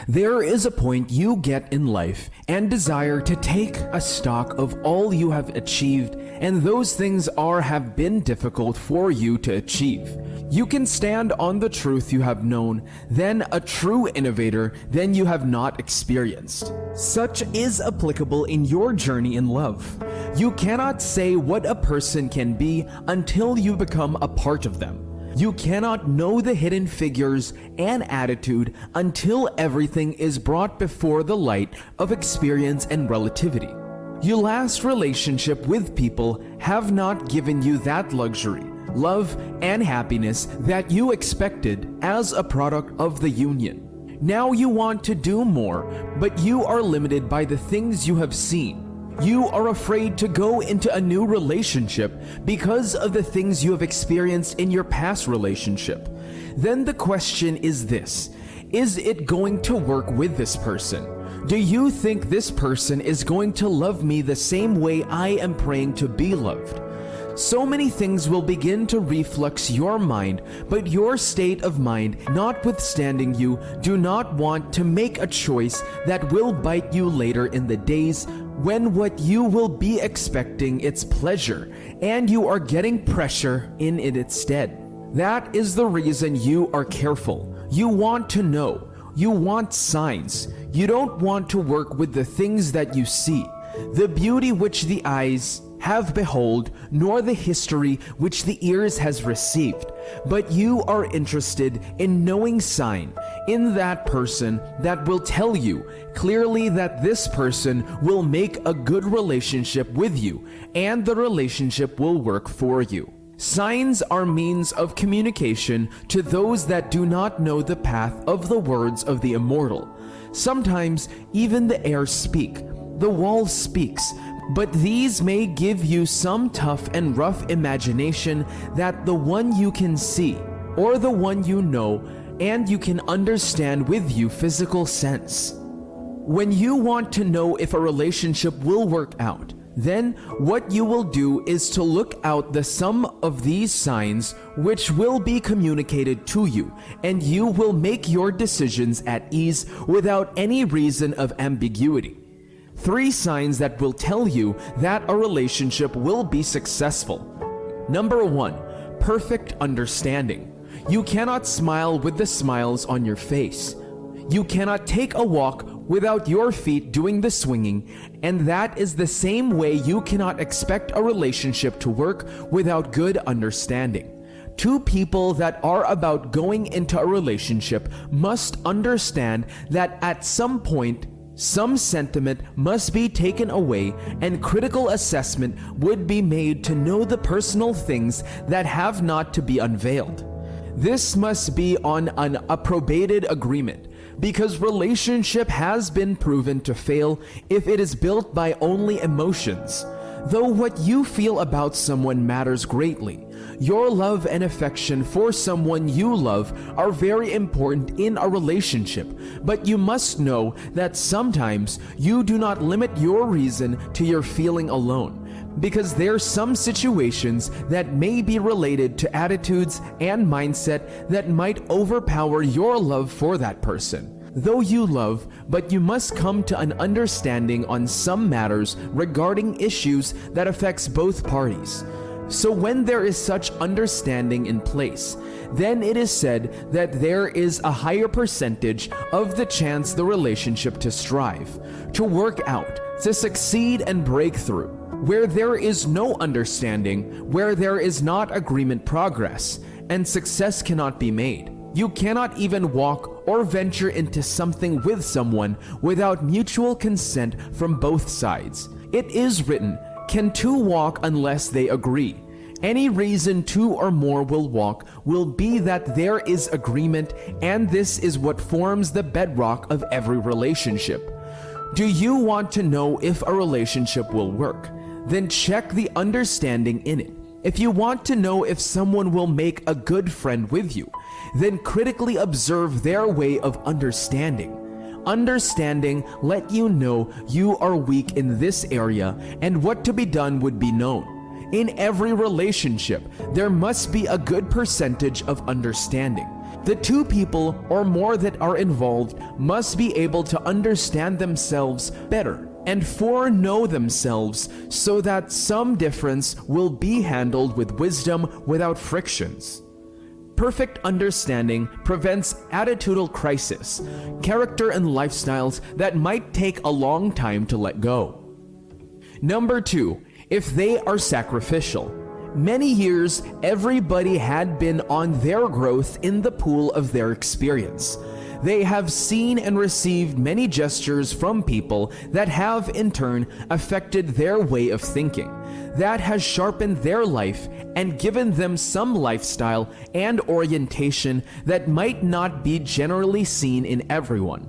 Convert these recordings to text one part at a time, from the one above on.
There is a point you get in life and desire to take a stock of all you have achieved, and those things have been difficult for you to achieve. You can stand on the truth you have known, then a true innovator than you have not experienced. Such is applicable in your journey in love. You cannot say what a person can be until you become a part of them. You cannot know the hidden figures and attitude until everything is brought before the light of experience and relativity. Your last relationship with people have not given you that luxury, love, and happiness that you expected as a product of the union. Now you want to do more, but you are limited by the things you have seen. You are afraid to go into a new relationship because of the things you have experienced in your past relationship. Then the question is this: is it going to work with this person? Do you think this person is going to love me the same way I am praying to be loved? So many things will begin to reflux your mind, but your state of mind notwithstanding, you do not want to make a choice that will bite you later in the days when what you will be expecting its pleasure and you are getting pressure in it instead. That is the reason you are careful. You want to know. You want signs. You don't want to work with the things that you see, the beauty which the eyes have behold, nor the history which the ears has received, but you are interested in knowing sign in that person that will tell you clearly that this person will make a good relationship with you and the relationship will work for you. Signs are means of communication to those that do not know the path of the words of the immortal. Sometimes even the air speak, the wall speaks, but these may give you some tough and rough imagination that the one you can see, or the one you know and you can understand with you physical sense. When you want to know if a relationship will work out, then what you will do is to look out the sum of these signs which will be communicated to you, and you will make your decisions at ease without any reason of ambiguity. 3 signs that will tell you that a relationship will be successful. Number 1, perfect understanding. You cannot smile with the smiles on your face. You cannot take a walk without your feet doing the swinging, and that is the same way you cannot expect a relationship to work without good understanding. 2 people that are about going into a relationship must understand that at some point, some sentiment must be taken away and critical assessment would be made to know the personal things that have not to be unveiled. This must be on an approbated agreement, because relationship has been proven to fail if it is built by only emotions. Though what you feel about someone matters greatly, your love and affection for someone you love are very important in a relationship, but you must know that sometimes you do not limit your reason to your feeling alone, because there are some situations that may be related to attitudes and mindset that might overpower your love for that person. Though you love, but you must come to an understanding on some matters regarding issues that affects both parties. So when there is such understanding in place, then it is said that there is a higher percentage of the chance the relationship to strive, to work out, to succeed and break through. Where there is no understanding, where there is not agreement, progress and success cannot be made. You cannot even walk or venture into something with someone without mutual consent from both sides. It is written, "Can 2 walk unless they agree?" Any reason 2 or more will walk will be that there is agreement, and this is what forms the bedrock of every relationship. Do you want to know if a relationship will work? Then check the understanding in it. If you want to know if someone will make a good friend with you, then critically observe their way of understanding. Understanding let you know you are weak in this area and what to be done would be known. In every relationship, there must be a good percentage of understanding. The two people or more that are involved must be able to understand themselves better and foreknow themselves so that some difference will be handled with wisdom without frictions. Perfect understanding prevents attitudinal crisis, character and lifestyles that might take a long time to let go. Number 2, if they are sacrificial. Many years, everybody had been on their growth in the pool of their experience. They have seen and received many gestures from people that have in turn affected their way of thinking. That has sharpened their life and given them some lifestyle and orientation that might not be generally seen in everyone.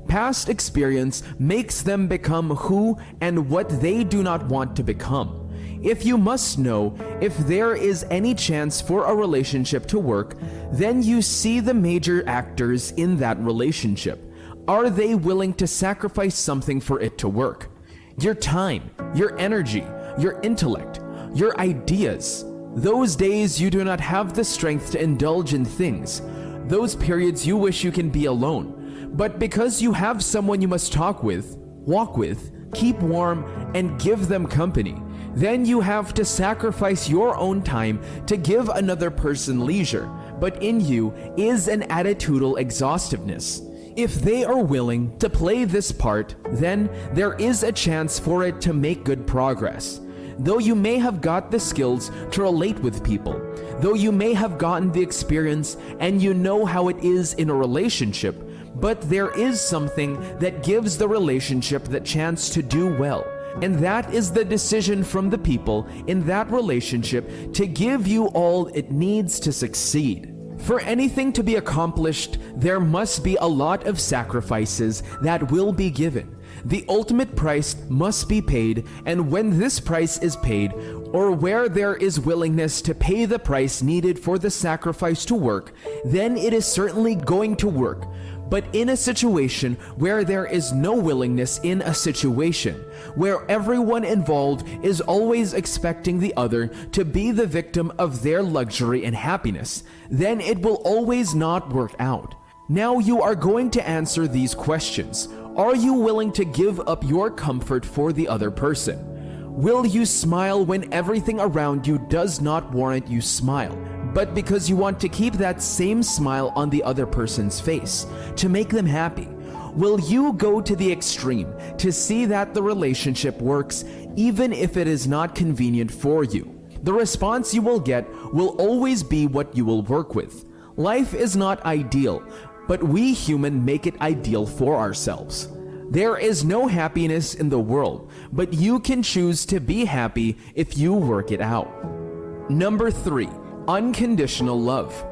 Past experience makes them become who and what they do not want to become. If you must know if there is any chance for a relationship to work, then you see the major actors in that relationship. Are they willing to sacrifice something for it to work? Your time, your energy, your intellect, your ideas. Those days you do not have the strength to indulge in things. Those periods you wish you can be alone. But because you have someone you must talk with, walk with, keep warm, and give them company, then you have to sacrifice your own time to give another person leisure, but in you is an attitudinal exhaustiveness. If they are willing to play this part, then there is a chance for it to make good progress. Though you may have got the skills to relate with people, though you may have gotten the experience and you know how it is in a relationship, but there is something that gives the relationship the chance to do well. And that is the decision from the people in that relationship to give you all it needs to succeed. For anything to be accomplished, there must be a lot of sacrifices that will be given. The ultimate price must be paid, and when this price is paid, or where there is willingness to pay the price needed for the sacrifice to work, then it is certainly going to work. But in a situation where there is no willingness, in a situation where everyone involved is always expecting the other to be the victim of their luxury and happiness, then it will always not work out. Now you are going to answer these questions. Are you willing to give up your comfort for the other person? Will you smile when everything around you does not warrant you smile, but because you want to keep that same smile on the other person's face to make them happy? Will you go to the extreme to see that the relationship works even if it is not convenient for you? The response you will get will always be what you will work with. Life is not ideal, but we humans make it ideal for ourselves. There is no happiness in the world, but you can choose to be happy if you work it out. Number 3, unconditional love.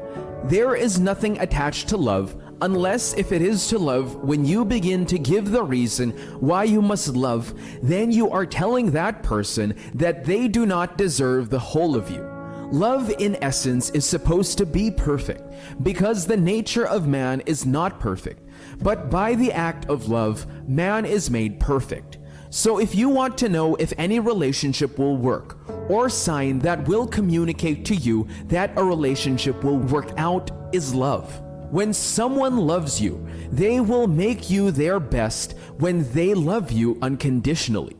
There is nothing attached to love unless if it is to love. When you begin to give the reason why you must love, then you are telling that person that they do not deserve the whole of you. Love in essence is supposed to be perfect because the nature of man is not perfect, but by the act of love, man is made perfect. So if you want to know if any relationship will work, or sign that will communicate to you that a relationship will work out, is love. When someone loves you, they will make you their best when they love you unconditionally.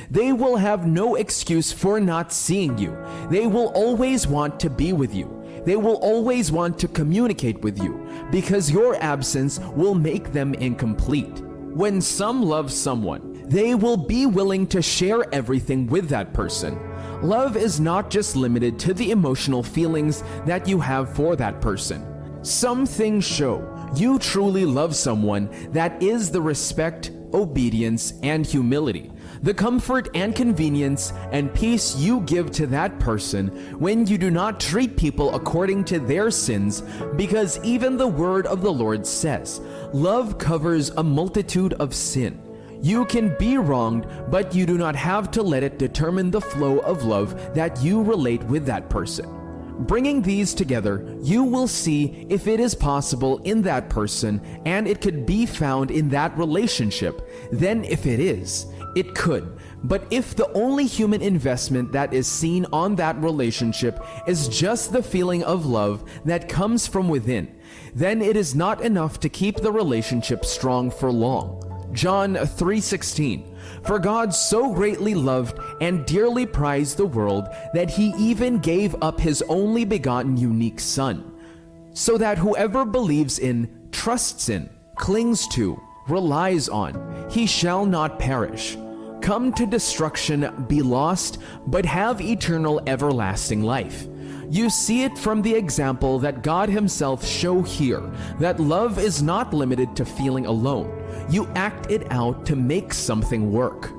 They will have no excuse for not seeing you. They will always want to be with you. They will always want to communicate with you because your absence will make them incomplete. When some love someone, they will be willing to share everything with that person. Love is not just limited to the emotional feelings that you have for that person. Some things show you truly love someone, that is the respect, obedience, and humility, the comfort and convenience and peace you give to that person when you do not treat people according to their sins, because even the word of the Lord says, love covers a multitude of sin. You can be wronged, but you do not have to let it determine the flow of love that you relate with that person. Bringing these together, you will see if it is possible in that person and it could be found in that relationship. Then if it is, It could, but if the only human investment that is seen on that relationship is just the feeling of love that comes from within, then it is not enough to keep the relationship strong for long. John 3:16, "For God so greatly loved and dearly prized the world that he even gave up his only begotten unique Son, so that whoever believes in, trusts in, clings to, relies on, he shall not perish, come to destruction, be lost, but have eternal everlasting life." You see it from the example that God himself show here, that love is not limited to feeling alone. You act it out to make something work.